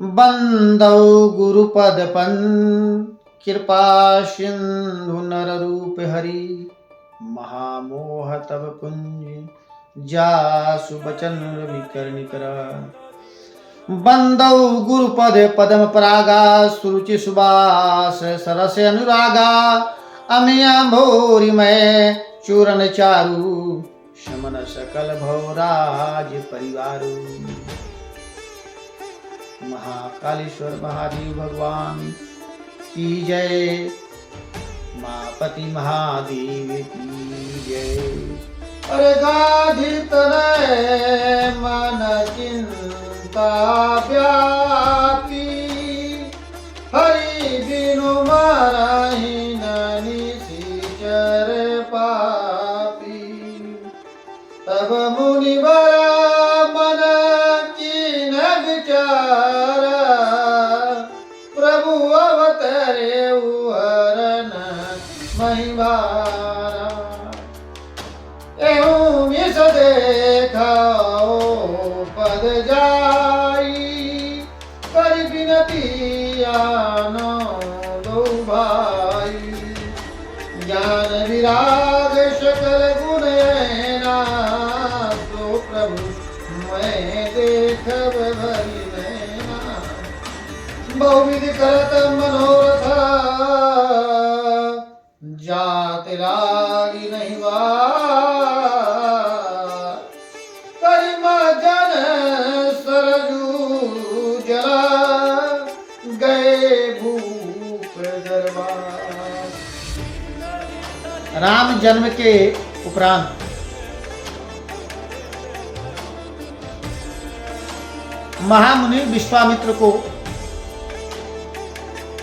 बंदौ गुरुपदपन कृपा सिंधु नर रूप हरि महामोह तब कुंज जासु बचन रवि करा। बंदौ गुरुपद पदम परागा सुरुचि सुबास सरस अनुरागा अमिया भोरी मैं चूरन चारु शमन सकल भौराज परिवारु। महाकालेश्वर महादेव भगवान की जय, मापति महादेव की जय। अरे गाधी तनय मन चिंता व्यापी हरि बिनु मरहि निशिचर पापी। तब मुनिवर मन कीन विचारा प्रभु अवतरे हरन महिमारा। एहूँ मिस देखाओ पद जाई कर बिनती आनो दो भाई। ज्ञान विराग सकल गुण ऐना तो प्रभु मैं देखब भरी नैना। बहुविध करत मनोरथ जात रागी नहीं करिमा जन सरजू जला गए भूप दरबार। राम जन्म के उपरांत महामुनि विश्वामित्र को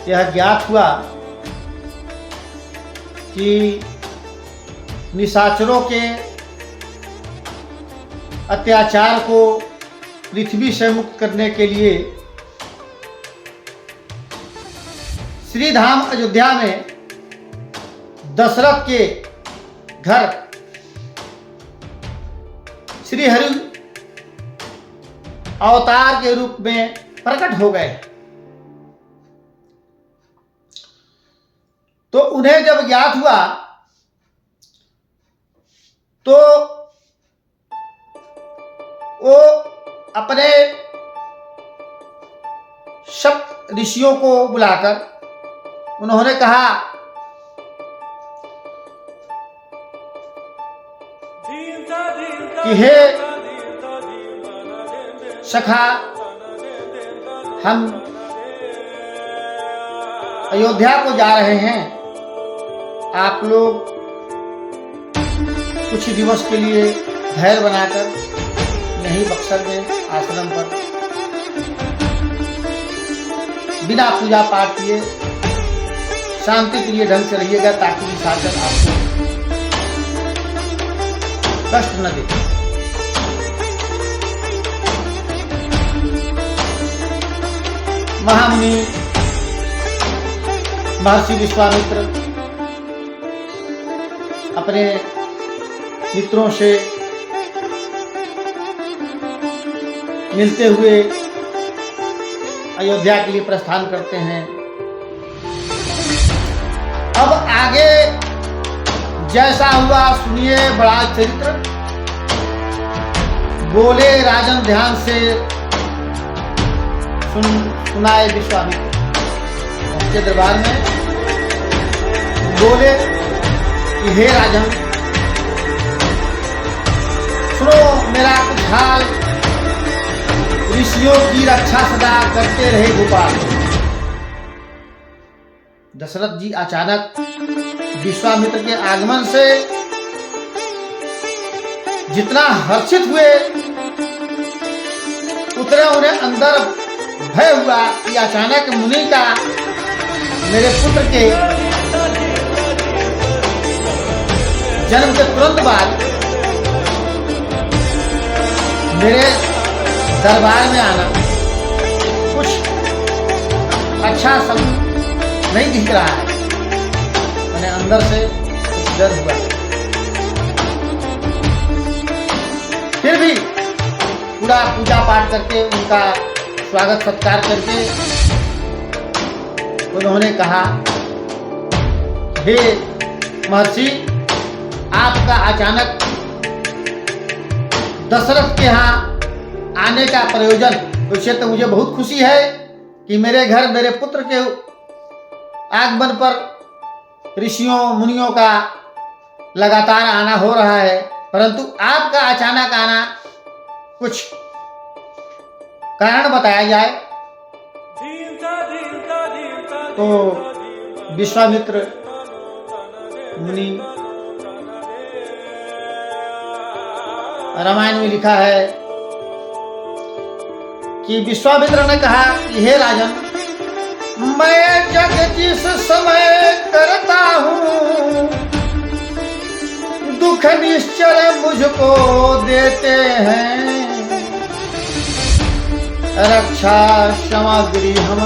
यह ज्ञात हुआ कि निशाचरों के अत्याचार को पृथ्वी से मुक्त करने के लिए श्री धाम अयोध्या में दशरथ के घर श्री हरि अवतार के रूप में प्रकट हो गए। तो उन्हें जब ज्ञात हुआ तो वो अपने सप्त ऋषियों को बुलाकर उन्होंने कहा कि हे सखा, हम अयोध्या को जा रहे हैं, आप लोग कुछ दिवस के लिए धैर्य बनाकर यहीं बक्सर में आश्रम पर बिना पूजा पाठ किए शांति प्रिय ढंग से रहिएगा ताकि निशाचर आपको कष्ट न दे। महामुनि महर्षि विश्वामित्र अपने मित्रों से मिलते हुए अयोध्या के लिए प्रस्थान करते हैं। अब आगे जैसा हुआ सुनिए, बड़ा चरित्र। बोले राजन ध्यान से सुनाए विश्वामित्र उसके दरबार में। बोले कि हे राजन, सुनो मेरा कुछ हाल, ऋषियों की रक्षा सदा करते रहे गोपाल। दशरथ जी अचानक विश्वामित्र के आगमन से जितना हर्षित हुए उतना उन्हें अंदर भय हुआ कि अचानक मुनि का मेरे पुत्र के जन्म के तुरंत बाद मेरे दरबार में आना कुछ अच्छा सब नहीं दिख रहा है। मैंने अंदर से कुछ डर हुआ। फिर भी पूरा पूजा पाठ करके उनका स्वागत सत्कार करके उन्होंने कहा, हे महर्षि, आपका अचानक दशरथ के यहाँ आने का प्रयोजन, उससे तो मुझे बहुत खुशी है कि मेरे घर मेरे पुत्र के आगमन पर ऋषियों मुनियों का लगातार आना हो रहा है, परंतु आपका अचानक आना, कुछ कारण बताया जाए। तो विश्वामित्र मुनि, रामायण में लिखा है कि विश्वामित्र ने कहा कि हे राजन, मैं जग जिस समय करता हूँ, दुख निश्चय मुझको देते हैं, रक्षा सामग्री हम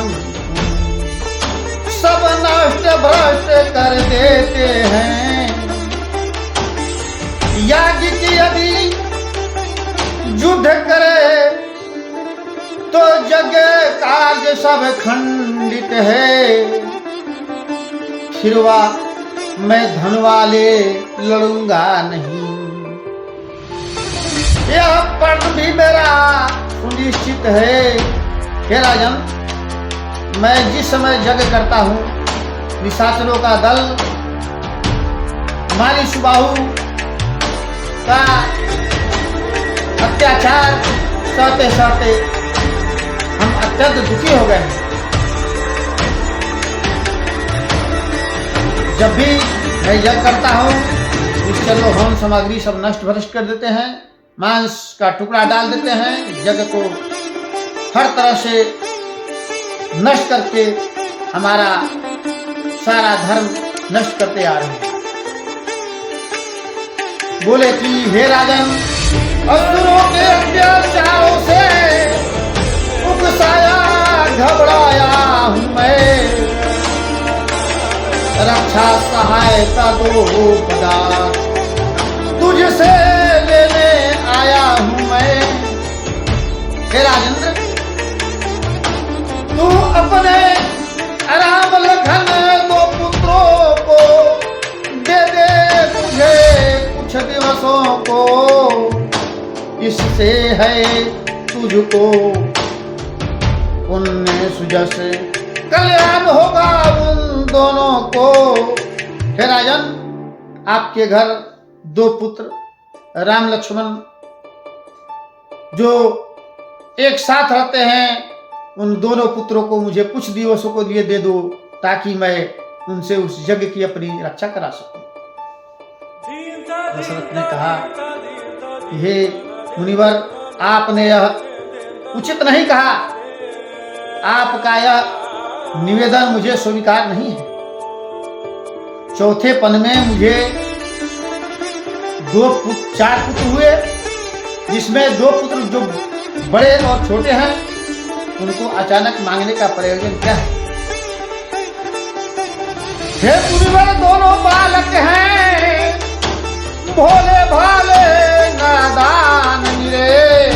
सब नष्ट भ्रष्ट कर देते हैं। याज्ञ की यदि युद्ध करे तो जग कार्य सब खंडित है, फिरवा मैं धन वाले लड़ूंगा नहीं। यह पद भी मेरा सुनिश्चित है। हे राजन, मैं जिस समय यज्ञ करता हूँ, निशाचरों का दल माली सुबाहु का अत्याचार सहते सहते हम अत्यंत दुखी हो गए हैं। जब भी मैं यज्ञ करता हूँ, निश्चलों हवन सामग्री सब नष्ट भ्रष्ट कर देते हैं, मांस का टुकड़ा डाल देते हैं, यज्ञ को हर तरह से नष्ट करके हमारा सारा धर्म नष्ट करते आ रहे हैं। बोले कि हे राजन, असुरों के अत्याचारों से उकसाया घबराया हूँ मैं, रक्षा सहायता दो पदार्थ तुझसे लेने आया हूँ मैं। हे राजेंद्र, तू अपने राम लखन दो पुत्रों को दे दे मुझे कुछ दिवसों को, इससे है तुझको पुण्य सुजस कल्याण होगा उन दोनों को। हे राजन, आपके घर दो पुत्र राम लक्ष्मण जो एक साथ रहते हैं, उन दोनों पुत्रों को मुझे कुछ दिवसों को लिए दे दो, ताकि मैं उनसे उस यज्ञ की अपनी रक्षा करा सकूं। दशरथ ने कहा, हे मुनिवर, आपने यह उचित नहीं कहा, आपका यह निवेदन मुझे स्वीकार नहीं है। चौथे पन में मुझे चार पुत्र हुए, जिसमें दो पुत्र जो बड़े और छोटे हैं, उनको अचानक मांगने का प्रयोजन क्या है? हे मुनिवर, दोनों बालक हैं, भोले भाले नादान निरे,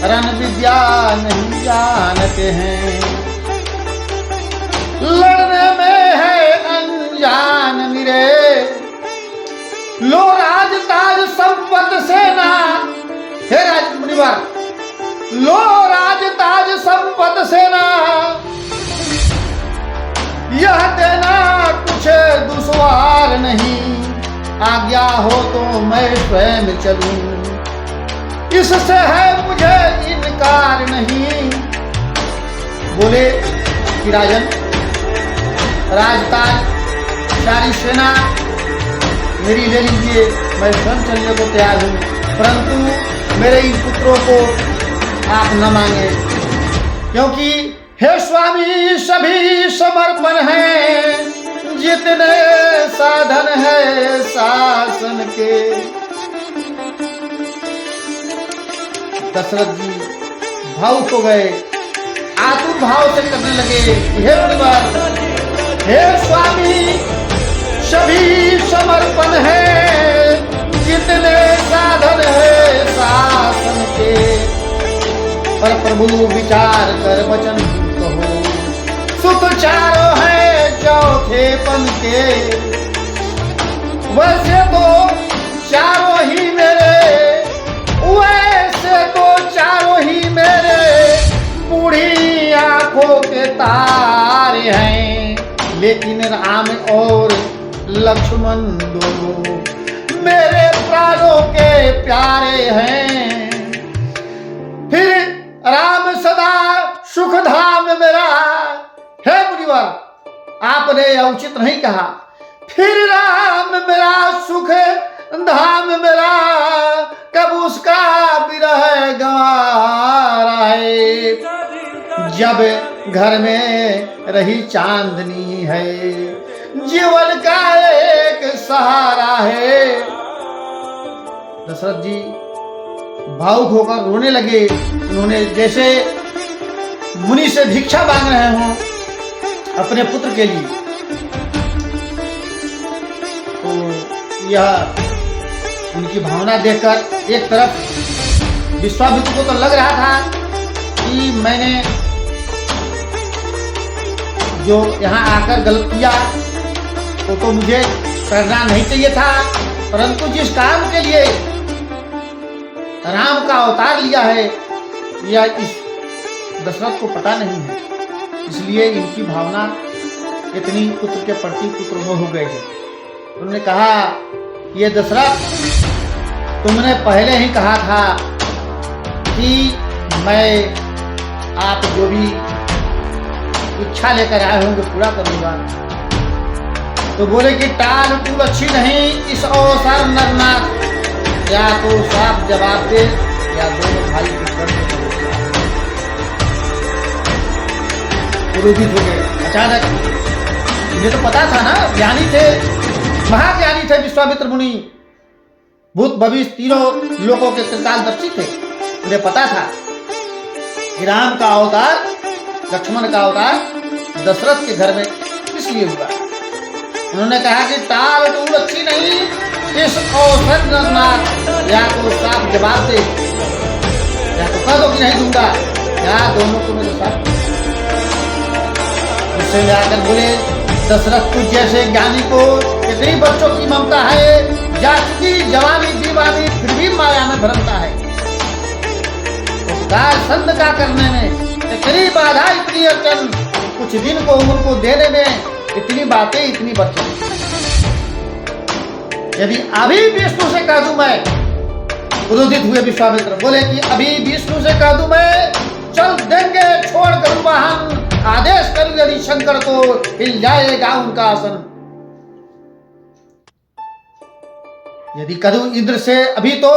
रण विद्या नहीं जानते हैं, लड़ने में है अनजान निरे। लो राज ताज संपत सेना, हे राज मुनिवर, लो राज ताज संपत सेना, यह देना कुछ दुश्वार नहीं, आज्ञा हो तो मैं स्वयं चलूं, इससे है मुझे इनकार नहीं। बोले कि राजन, राजताज सारी सेना मेरी ले लीजिए, मैं स्वयं चलने को तैयार हूँ, परंतु मेरे इन पुत्रों को आप न मांगे, क्योंकि हे स्वामी सभी समर्पण हैं, जितने साधन है शासन के। दशरथ जी भावुक हो गए, आतुर भाव से करने लगे, हे मुनिवर, हे स्वामी सभी समर्पण है, जितने साधन है शासन के, पर प्रभु विचार कर वचन कहो। सुख चारों है चौथे पन के, वैसे तो चारों ही मेरे, वैसे तो चारों ही मेरे बूढ़ी आंखों के तारे हैं, लेकिन राम और लक्ष्मण दोनों मेरे प्राणों के प्यारे हैं। फिर राम सदा सुख धाम मेरा, हे मुनिवर आपने यह उचित नहीं कहा। फिर राम मेरा सुख धाम मेरा, कब उसका विरह गंवारा है। जब घर में रही चांदनी है, जीवन का एक सहारा है। दशरथ जी भावुक होकर रोने लगे। उन्होंने जैसे मुनि से भिक्षा मांग रहे हों अपने पुत्र के लिए। तो यह उनकी भावना देखकर एक तरफ विश्वामित्र को तो लग रहा था कि मैंने जो यहाँ आकर गलत किया वो तो मुझे करना नहीं चाहिए था, परंतु जिस काम के लिए राम का अवतार लिया है यह इस दशरथ को पता नहीं है, इसलिए इनकी भावना इतनी पुत्र के प्रति पुत्रमोह हो गई है। उन्होंने कहा, ये दशरथ तुमने पहले ही कहा था कि मैं आप जो भी इच्छा लेकर आए होंगे पूरा करूंगा। तो बोले कि टाल टूल अच्छी नहीं, इस अवसर नरनाथ, या तो साफ जवाब दे या दोनों भाई के कर दे। क्रोधित हो गए अचानक। मुझे तो पता था ना, ज्ञानी थे, महाज्ञानी थे विश्वामित्र मुनि, भूत भविष्य तीनों लोगों के त्रिकालदर्शी थे। मुझे पता था कि राम का अवतार, लक्ष्मण का अवतार दशरथ के घर में इसलिए हुआ। उन्होंने कहा कि टाल टूल अच्छी नहीं, इस अवसर नरनाथ, या तो साफ जवाब दे या तो कह दो कि नहीं दूंगा, या दोनों को मेरे साथ। उससे आकर बोले, दशरथ तुझ जैसे ज्ञानी को कितनी बच्चों की ममता है, जा चुकी जवानी दीवानी फिर भी माया में भरमता है। उपकार संत का करने में इतनी बाधा इतनी अड़चन, कुछ दिन को उनको देने में इतनी बातें इतनी बच्चन। यदि अभी विष्णु से कह दूं मैं, क्रोधित हुए विश्वामित्र, बोले कि अभी विष्णु से कह दूं मैं, चल देंगे छोड़ कर वाहन, आदेश करूं यदि शंकर को हिल जाएगा उनका आसन। यदि करूं इंद्र से अभी तो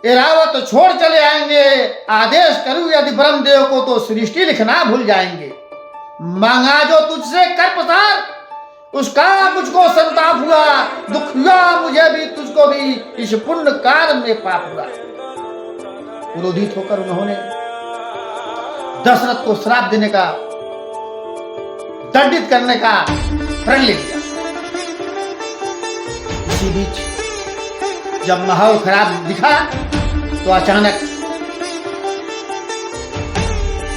एरावत छोड़ चले आएंगे, आदेश करूं यदि ब्रह्मदेव को तो सृष्टि लिखना भूल जाएंगे। मांगा जो तुझसे कर पसार, उसका मुझको संताप हुआ, दुख हुआ मुझे भी तुझको भी, इस पुण्य कार्य में पाप हुआ। क्रोधित होकर उन्होंने दशरथ को श्राप देने का, दंडित करने का प्रण ले लिया। इसी बीच जब माहौल खराब दिखा तो अचानक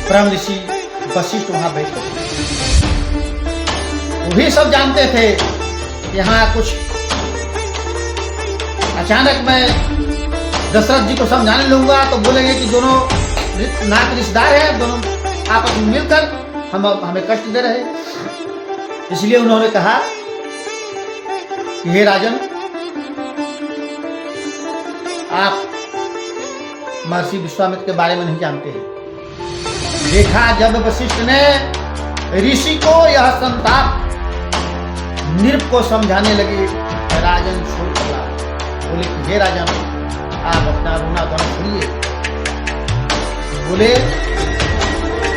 ब्रह्म ऋषि वशिष्ठ वहां बैठे। वो भी सब जानते थे यहाँ कुछ। अचानक मैं दशरथ जी को समझाने लूंगा तो बोलेंगे कि दोनों नात रिश्तेदार हैं, दोनों आपस में मिलकर हमें कष्ट दे रहे। इसलिए उन्होंने कहा कि हे राजन, आप महर्षि विश्वामित्र के बारे में नहीं जानते हैं। देखा जब वशिष्ठ ने ऋषि को यह संताप नृप को समझाने लगे, राजन छोड़ पड़ा। बोले कि हे राजन, आप अपना रोना धोना छोड़िए। बोले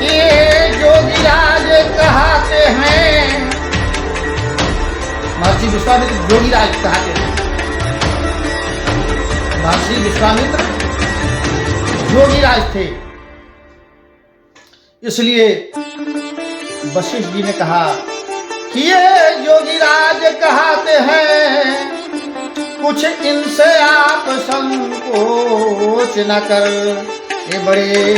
ये जोगीराज कहाते हैं, महर्षि विश्वामित्र जोगीराज कहाते हैं। महर्षि विश्वामित्र जोगीराज थे। इसलिए वशिष्ठ जी ने कहा कि ये जोगीराज कहाते हैं, कुछ इनसे आप संकोच न कर, ये बड़े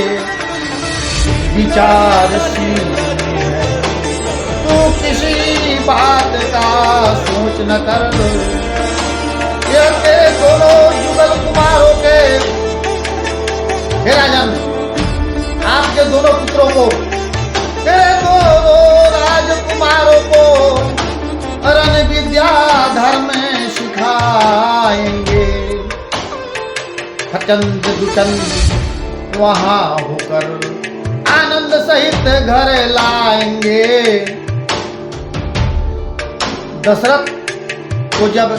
विचारशील है, तू किसी बात का सोच न कर। ये तेरे दोनों जुगल कुमारों के, हे राजन, आपके दोनों पुत्रों को, तेरे दोनों राजकुमारों को रण विद्या धर्म सिखाएंगे। खचंद दुचंद वहां होकर आनंद सहित घर लाएंगे। दशरथ को जब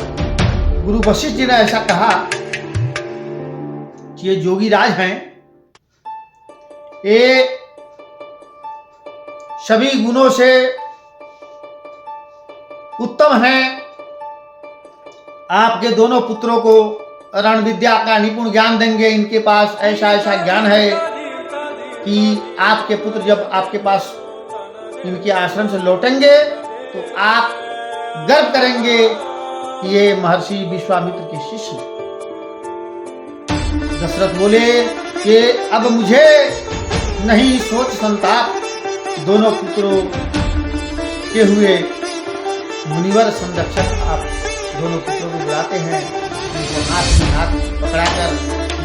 गुरु वशिष्ठ जी ने ऐसा कहा कि ये जोगी राज हैं, ये सभी गुणों से उत्तम हैं, आपके दोनों पुत्रों को रण विद्या का निपुण ज्ञान देंगे, इनके पास ऐसा ऐसा ज्ञान है कि आपके पुत्र जब आपके पास इनके आश्रम से लौटेंगे तो आप गर्व करेंगे कि ये महर्षि विश्वामित्र के शिष्य। दशरथ बोले कि अब मुझे नहीं सोच संताप, दोनों पुत्रों के हुए मुनिवर संरक्षक आप दोनों पुत्रों को बुलाते हैं, उनको हाथ में हाथ पकड़ाकर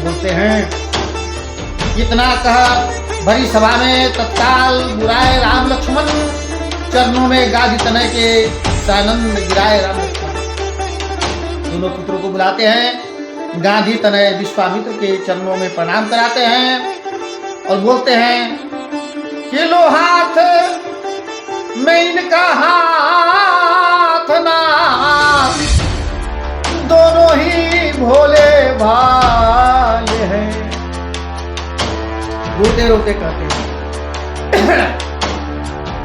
बोलते हैं। इतना कह भरी सभा में तत्काल बुलाए राम लक्ष्मण, चरणों में गादी तनय के सानंद गिराए राम लक्ष्मण। दोनों पुत्रों को बुलाते हैं, गांधी तनय विश्वामित्र के चरणों में प्रणाम कराते हैं और बोलते हैं कि लो हाथ में इनका हाथ ना, दोनों ही भोले भाले हैं। रोते रोते कहते हैं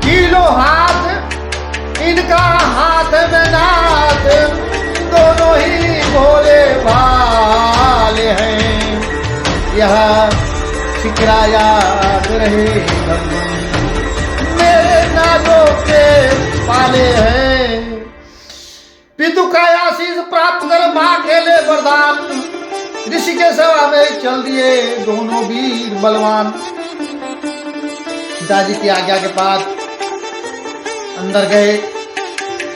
कि लो हाथ इनका हाथ में नाथ, दोनों ही भोले भाले हैं। यह फिक्रा याद रहे मेरे नाजों के पाले हैं। पितु का आशीष प्राप्त कर मां के ले वरदान, ऋषि के सभा में चल दिए दोनों वीर बलवान। पिताजी की आज्ञा के बाद अंदर गए,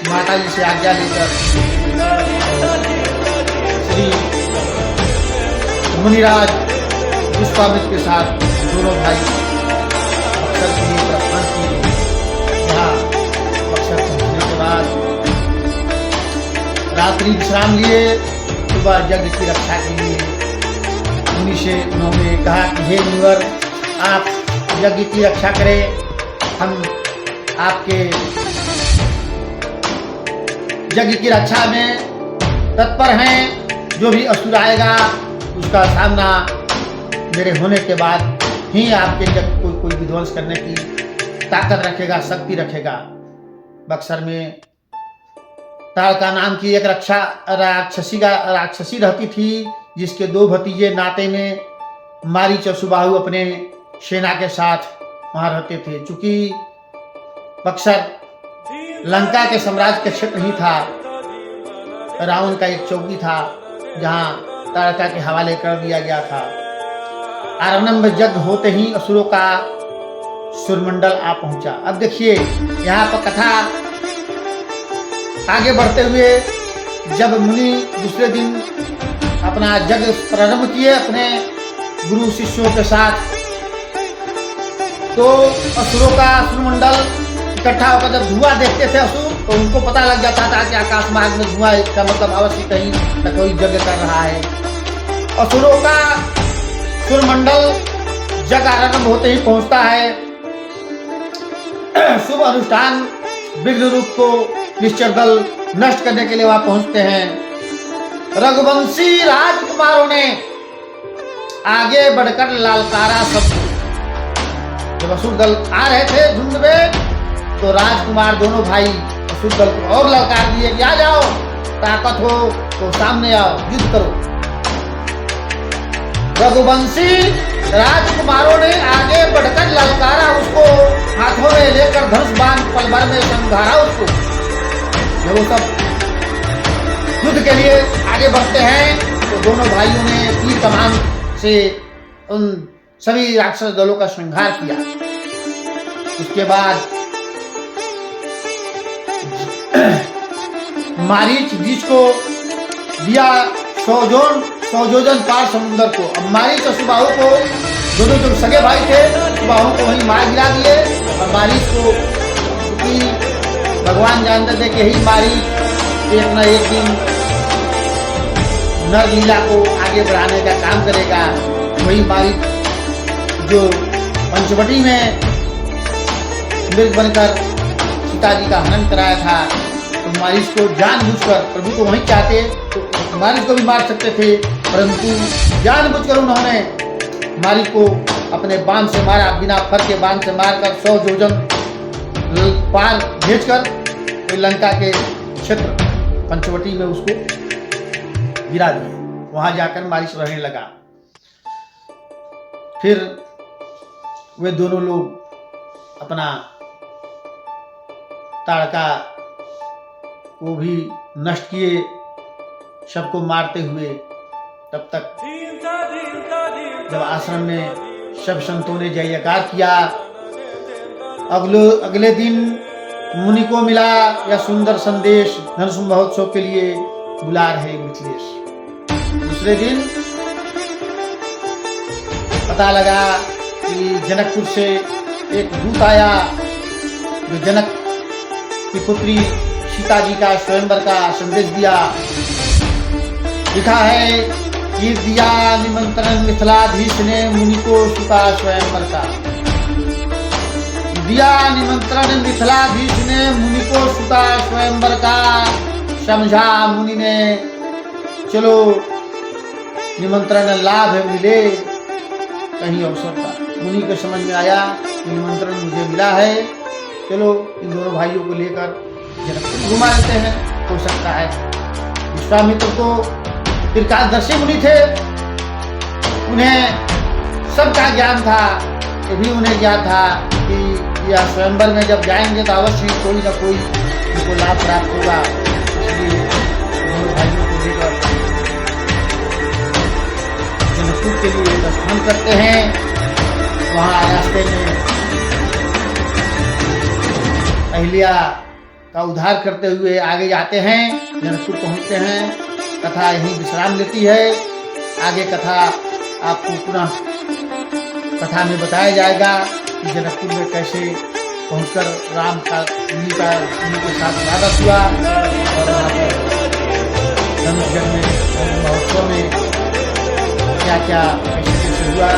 माता जी से आज्ञा लेकर श्री मुनिराज विश्वामित्र के साथ दोनों भाई बक्सर के लिए प्रस्थान किए। यहाँ बक्सर पहुंचने के बाद रात्रि विश्राम लिए, सुबह यज्ञ की रक्षा के लिए मुनि से उन्होंने कहा कि हे मुनिवर, आप यज्ञ की रक्षा करें, हम आपके यज्ञ की रक्षा में तत्पर हैं। जो भी असुर आएगा उसका सामना मेरे होने के बाद ही आपके जग कोई विध्वंस करने की ताकत रखेगा, शक्ति रखेगा। बक्सर में ताड़का नाम की एक राक्षसी रहती थी, जिसके दो भतीजे नाते में मारीच और सुबाहु अपने सेना के साथ वहां रहते थे। चूंकि बक्सर लंका के साम्राज्य के क्षेत्र ही था, रावण का एक चौकी था जहां ताड़का के हवाले कर दिया गया था। आरंभ यज्ञ होते ही असुरों का सुरमंडल आ पहुंचा। अब देखिए यहाँ पर कथा आगे बढ़ते हुए, जब मुनि दूसरे दिन अपना यज्ञ प्रारंभ किए अपने गुरु शिष्यों के साथ, तो असुरों का सुरमंडल इकट्ठा होकर जब धुआं देखते थे असुर, तो उनको पता लग जाता था कि आकाश मार्ग में धुआं का मतलब अवश्य कहीं न कोई यज्ञ कर रहा है। असुरों का सुरमंडल जग आरंभ होते ही पहुंचता है। शुभ अनुष्ठान विघ्न रूप को निश्चर दल नष्ट करने के लिए वहां पहुंचते हैं। रघुवंशी राजकुमारों ने आगे बढ़कर लालकारा शब्द, जब असुर दल आ रहे थे झुंड में, तो राजकुमार दोनों भाई असुर दल को और ललकार दिए कि आ जाओ, ताकत हो तो सामने आओ, युद्ध करो। रघुवंशी राजकुमारों ने आगे बढ़कर ललकारा, उसको हाथों में लेकर धनुष बाण पल भर में संघारा उसको। जब वो सब युद्ध के लिए आगे बढ़ते हैं, तो दोनों भाइयों ने तीर कमान से उन सभी राक्षस दलों का संहार किया। उसके बाद मारीच बीच को दिया 100 योजन पार समुद्र को। अब मारीच और सुबाहु को, दोनों जो सगे भाई थे, सुबाहु को वहीं मार गिरा दिए और मारीच को, क्योंकि भगवान जानते थे कि यही मारीच एक न एक दिन नर लीला को आगे बढ़ाने का काम करेगा। वही मारीच जो पंचवटी में मृग बनकर सीता जी का हनन कराया था, तो मारीच को जानबूझकर, प्रभु को वहीं चाहते तो मारीच को भी मार सकते थे, परंतु जानबूझकर उन्होंने मारीच को अपने बाण से मारा, बिना फर के बाण से मारकर 100 योजन पार भेजकर तो लंका के क्षेत्र पंचवटी में उसको गिरा दिए। वहां जाकर मारीच रहने लगा। फिर वे दोनों लोग अपना ताड़का को भी नष्ट किए, सबको मारते हुए। तब तक जब आश्रम में सब संतों ने जय जयकार किया, अगले दिन मुनि को मिला यह सुंदर संदेश, धनुष महोत्सव के लिए बुला रहे मिथिलेश। दूसरे दिन पता लगा कि जनकपुर से एक दूत आया जो जनक की पुत्री सीता जी का स्वयंवर का संदेश दिया। लिखा है कि दिया निमंत्रण मिथिलाधीश ने मुनि को सीता स्वयंवर का। दिया निमंत्रण मिथिलाधीश ने मुनि को सीता स्वयंवर का। समझा मुनि ने चलो निमंत्रण लाभ मिले कहीं अवसर का। मुनि को समझ में आया कि निमंत्रण मुझे मिला है, चलो इन दोनों भाइयों को लेकर जनकपुर घुमा लेते हैं, हो सकता है। विश्वामित्र तो दीर्घदर्शी मुनि थे, उन्हें सबका ज्ञान था। ये भी उन्हें ज्ञान था कि यह स्वयंवर में जब जाएंगे तो अवश्य कोई न कोई उनको लाभ प्राप्त होगा। इसलिए दोनों भाइयों को लेकर जनकपुर के लिए प्रस्थान करते हैं। वहाँ रास्ते में अहिल्या का उद्धार करते हुए आगे जाते हैं, जनकपुर पहुँचते हैं। कथा यहीं विश्राम लेती है। आगे कथा आपको पुनः कथा में बताया जाएगा कि जनकपुर में कैसे पहुंचकर राम का उनके साथ स्वागत हुआ और वहाँ पर धनुष में महोत्सव में क्या क्या कैसे हुआ।